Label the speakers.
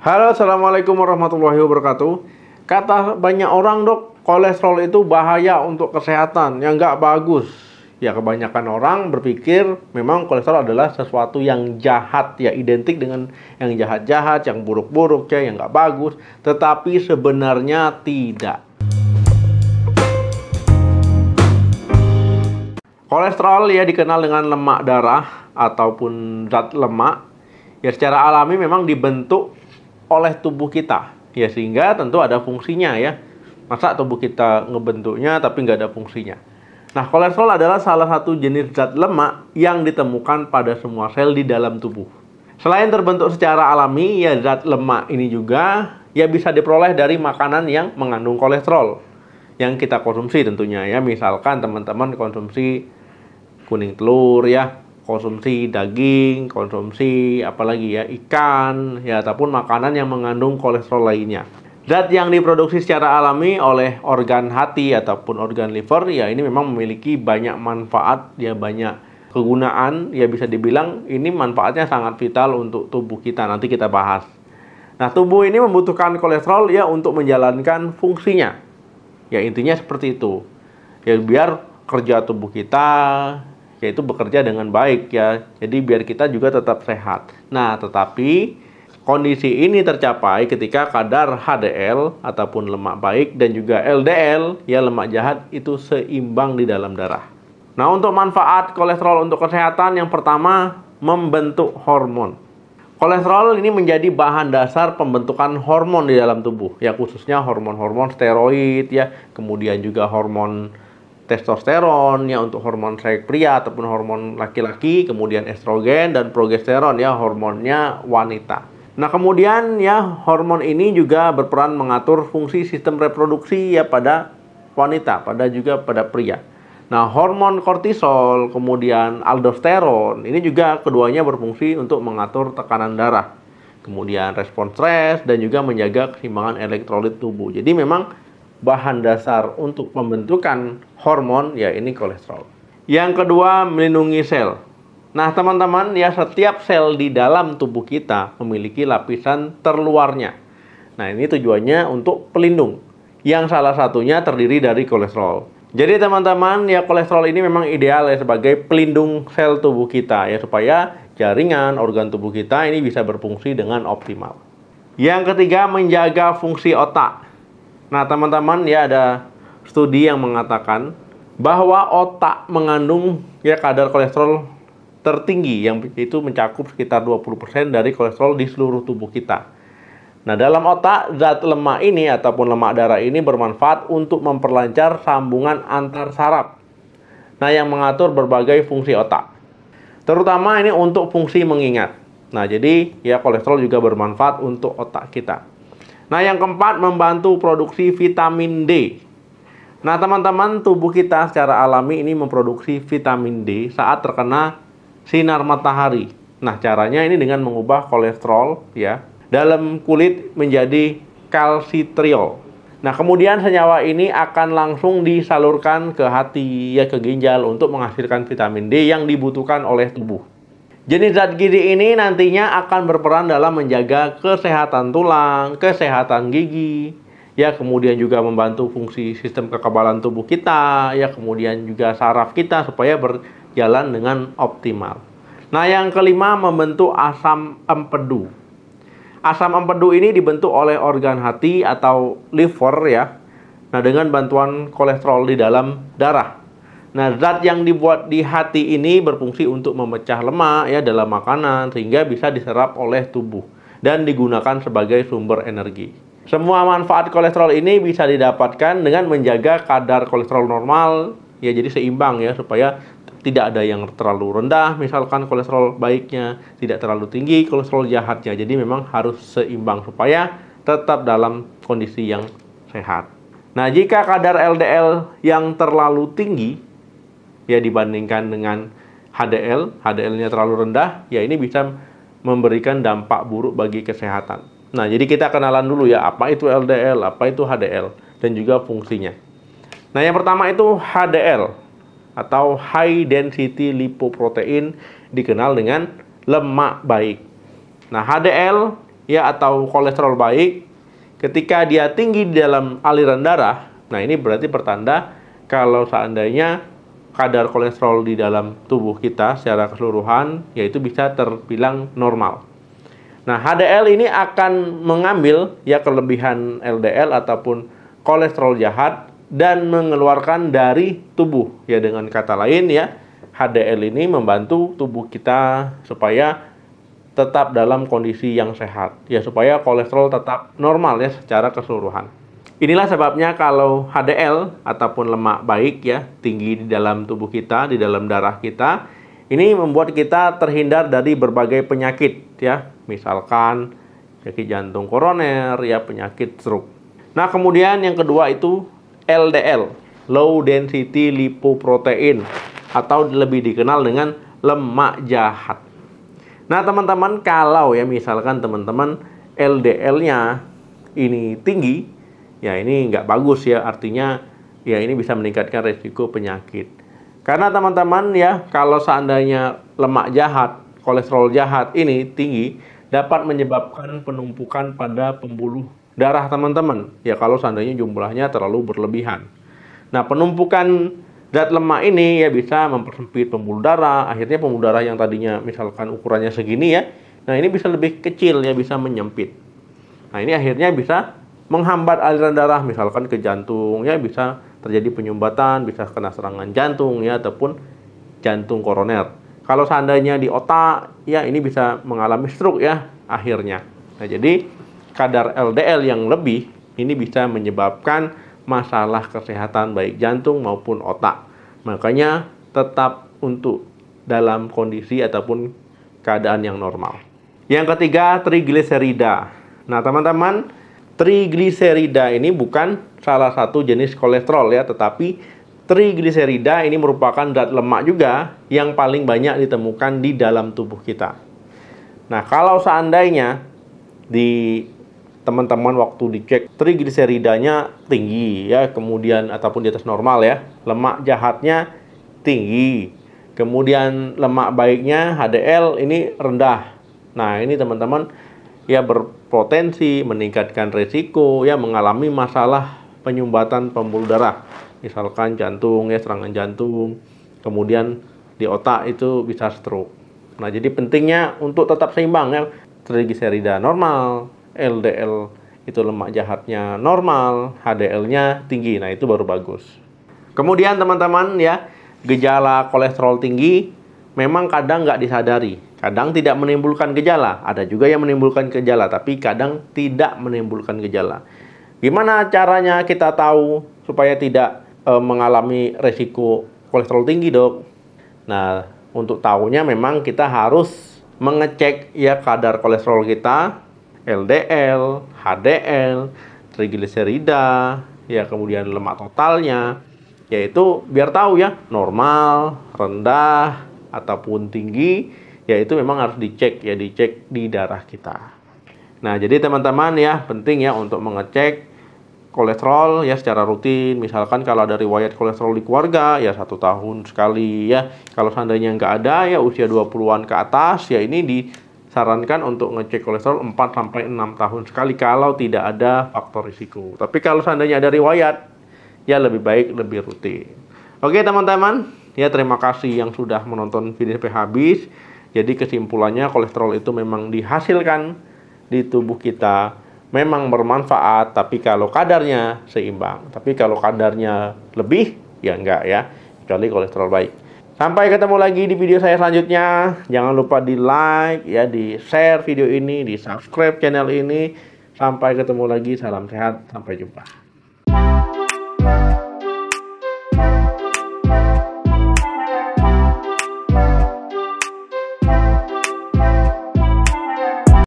Speaker 1: Halo, Assalamualaikum warahmatullahi wabarakatuh. Kata banyak orang, dok, kolesterol itu bahaya untuk kesehatan, yang nggak bagus. Ya, kebanyakan orang berpikir memang kolesterol adalah sesuatu yang jahat, ya identik dengan yang jahat-jahat, yang buruk-buruk, ya yang nggak bagus. Tetapi sebenarnya tidak. Kolesterol ya dikenal dengan lemak darah ataupun zat lemak. Ya secara alami memang dibentuk oleh tubuh kita, ya sehingga tentu ada fungsinya ya. Masa tubuh kita ngebentuknya tapi nggak ada fungsinya. Nah, kolesterol adalah salah satu jenis zat lemak yang ditemukan pada semua sel di dalam tubuh. Selain terbentuk secara alami, ya zat lemak ini juga ya bisa diperoleh dari makanan yang mengandung kolesterol yang kita konsumsi tentunya ya. Misalkan teman-teman konsumsi kuning telur ya, konsumsi daging, konsumsi apalagi ya, ikan, ya ataupun makanan yang mengandung kolesterol lainnya. Zat yang diproduksi secara alami oleh organ hati ataupun organ liver, ya ini memang memiliki banyak manfaat, ya banyak kegunaan, ya bisa dibilang ini manfaatnya sangat vital untuk tubuh kita, nanti kita bahas. Nah, tubuh ini membutuhkan kolesterol ya untuk menjalankan fungsinya. Ya intinya seperti itu. Ya biar kerja tubuh kita yaitu bekerja dengan baik ya. Jadi biar kita juga tetap sehat. Nah, tetapi kondisi ini tercapai ketika kadar HDL ataupun lemak baik dan juga LDL ya lemak jahat itu seimbang di dalam darah. Nah, untuk manfaat kolesterol untuk kesehatan yang pertama membentuk hormon. Kolesterol ini menjadi bahan dasar pembentukan hormon di dalam tubuh ya, khususnya hormon-hormon steroid ya, kemudian juga hormon testosteron ya untuk hormon seks pria ataupun hormon laki-laki, kemudian estrogen dan progesteron ya hormonnya wanita. Nah, kemudian ya hormon ini juga berperan mengatur fungsi sistem reproduksi ya pada wanita, juga pada pria. Nah, hormon kortisol, kemudian aldosteron, ini juga keduanya berfungsi untuk mengatur tekanan darah, kemudian respon stres dan juga menjaga keseimbangan elektrolit tubuh. Jadi memang bahan dasar untuk pembentukan hormon ya ini kolesterol. Yang kedua, melindungi sel. Nah, teman-teman ya setiap sel di dalam tubuh kita memiliki lapisan terluarnya. Nah, ini tujuannya untuk pelindung. Yang salah satunya terdiri dari kolesterol. Jadi teman-teman ya kolesterol ini memang ideal ya sebagai pelindung sel tubuh kita ya supaya jaringan organ tubuh kita ini bisa berfungsi dengan optimal. Yang ketiga, menjaga fungsi otak. Nah, teman-teman ya ada studi yang mengatakan bahwa otak mengandung ya kadar kolesterol tertinggi yang itu mencakup sekitar 20% dari kolesterol di seluruh tubuh kita. Nah, dalam otak zat lemak ini ataupun lemak darah ini bermanfaat untuk memperlancar sambungan antar saraf. Nah, yang mengatur berbagai fungsi otak. Terutama ini untuk fungsi mengingat. Nah, jadi ya kolesterol juga bermanfaat untuk otak kita. Nah, yang keempat, membantu produksi vitamin D. Nah, teman-teman, tubuh kita secara alami ini memproduksi vitamin D saat terkena sinar matahari. Nah, caranya ini dengan mengubah kolesterol ya dalam kulit menjadi kalsitriol. Nah, kemudian senyawa ini akan langsung disalurkan ke hati ya ke ginjal untuk menghasilkan vitamin D yang dibutuhkan oleh tubuh. Jenis zat gizi ini nantinya akan berperan dalam menjaga kesehatan tulang, kesehatan gigi, ya kemudian juga membantu fungsi sistem kekebalan tubuh kita, ya kemudian juga saraf kita supaya berjalan dengan optimal. Nah, yang kelima, membentuk asam empedu. Asam empedu ini dibentuk oleh organ hati atau liver ya. Nah, dengan bantuan kolesterol di dalam darah. Nah, zat yang dibuat di hati ini berfungsi untuk memecah lemak ya dalam makanan sehingga bisa diserap oleh tubuh dan digunakan sebagai sumber energi. Semua manfaat kolesterol ini bisa didapatkan dengan menjaga kadar kolesterol normal ya, jadi seimbang ya supaya tidak ada yang terlalu rendah misalkan kolesterol baiknya, tidak terlalu tinggi kolesterol jahatnya. Jadi memang harus seimbang supaya tetap dalam kondisi yang sehat. Nah, jika kadar LDL yang terlalu tinggi ya dibandingkan dengan HDL-nya terlalu rendah, ya ini bisa memberikan dampak buruk bagi kesehatan. Nah, jadi kita kenalan dulu ya, apa itu LDL, apa itu HDL, dan juga fungsinya. Nah, yang pertama itu HDL, atau High Density Lipoprotein, dikenal dengan lemak baik. Nah, HDL ya atau kolesterol baik, ketika dia tinggi di dalam aliran darah, nah ini berarti pertanda kalau seandainya kadar kolesterol di dalam tubuh kita secara keseluruhan yaitu bisa terbilang normal. Nah, HDL ini akan mengambil ya kelebihan LDL ataupun kolesterol jahat dan mengeluarkan dari tubuh. Ya dengan kata lain ya, HDL ini membantu tubuh kita supaya tetap dalam kondisi yang sehat. Ya supaya kolesterol tetap normal ya secara keseluruhan. Inilah sebabnya kalau HDL ataupun lemak baik ya tinggi di dalam tubuh kita, di dalam darah kita, ini membuat kita terhindar dari berbagai penyakit ya, misalkan penyakit jantung koroner ya, penyakit stroke. Nah, kemudian yang kedua itu LDL, low density lipoprotein atau lebih dikenal dengan lemak jahat. Nah, teman-teman, kalau ya misalkan teman-teman LDL-nya ini tinggi, ya ini nggak bagus ya, artinya ya ini bisa meningkatkan resiko penyakit. Karena teman-teman ya, kalau seandainya lemak jahat, kolesterol jahat ini tinggi, dapat menyebabkan penumpukan pada pembuluh darah teman-teman. Ya kalau seandainya jumlahnya terlalu berlebihan. Nah, penumpukan zat lemak ini ya bisa mempersempit pembuluh darah, akhirnya pembuluh darah yang tadinya misalkan ukurannya segini ya, nah ini bisa lebih kecil ya, bisa menyempit. Nah, ini akhirnya bisa menghambat aliran darah misalkan ke jantung ya, bisa terjadi penyumbatan, bisa kena serangan jantung ya ataupun jantung koroner. Kalau seandainya di otak ya ini bisa mengalami stroke ya akhirnya. Nah, jadi kadar LDL yang lebih ini bisa menyebabkan masalah kesehatan baik jantung maupun otak. Makanya tetap untuk dalam kondisi ataupun keadaan yang normal. Yang ketiga, trigliserida. Nah, teman-teman, trigliserida ini bukan salah satu jenis kolesterol ya, tetapi trigliserida ini merupakan zat lemak juga yang paling banyak ditemukan di dalam tubuh kita. Nah, kalau seandainya di teman-teman waktu dicek trigliseridanya tinggi ya, kemudian ataupun di atas normal ya, lemak jahatnya tinggi, kemudian lemak baiknya HDL ini rendah. Nah, ini teman-teman ya berpotensi meningkatkan risiko ya mengalami masalah penyumbatan pembuluh darah, misalkan jantung ya, serangan jantung, kemudian di otak itu bisa stroke. Nah, jadi pentingnya untuk tetap seimbang ya, trigliserida normal, LDL itu lemak jahatnya normal, HDL-nya tinggi. Nah, itu baru bagus. Kemudian teman-teman ya, gejala kolesterol tinggi memang kadang nggak disadari. Kadang tidak menimbulkan gejala. Ada juga yang menimbulkan gejala, tapi kadang tidak menimbulkan gejala. Gimana caranya kita tahu supaya tidak mengalami resiko kolesterol tinggi, dok? Nah, untuk tahunya memang kita harus mengecek ya kadar kolesterol kita, LDL, HDL, trigliserida, ya kemudian lemak totalnya, yaitu biar tahu ya normal, rendah, ataupun tinggi, yaitu memang harus dicek ya, dicek di darah kita. Nah, jadi teman-teman ya penting ya untuk mengecek kolesterol ya secara rutin. Misalkan kalau ada riwayat kolesterol di keluarga ya 1 tahun sekali ya. Kalau seandainya nggak ada ya usia 20-an ke atas ya ini disarankan untuk ngecek kolesterol 4-6 tahun sekali kalau tidak ada faktor risiko. Tapi kalau seandainya ada riwayat ya lebih baik lebih rutin. Oke teman-teman, ya terima kasih yang sudah menonton video sampai habis. Jadi kesimpulannya kolesterol itu memang dihasilkan di tubuh kita, memang bermanfaat, tapi kalau kadarnya seimbang. Tapi kalau kadarnya lebih, ya enggak ya, kecuali kolesterol baik. Sampai ketemu lagi di video saya selanjutnya. Jangan lupa di like, ya, di share video ini, di subscribe channel ini. Sampai ketemu lagi, salam sehat, sampai jumpa.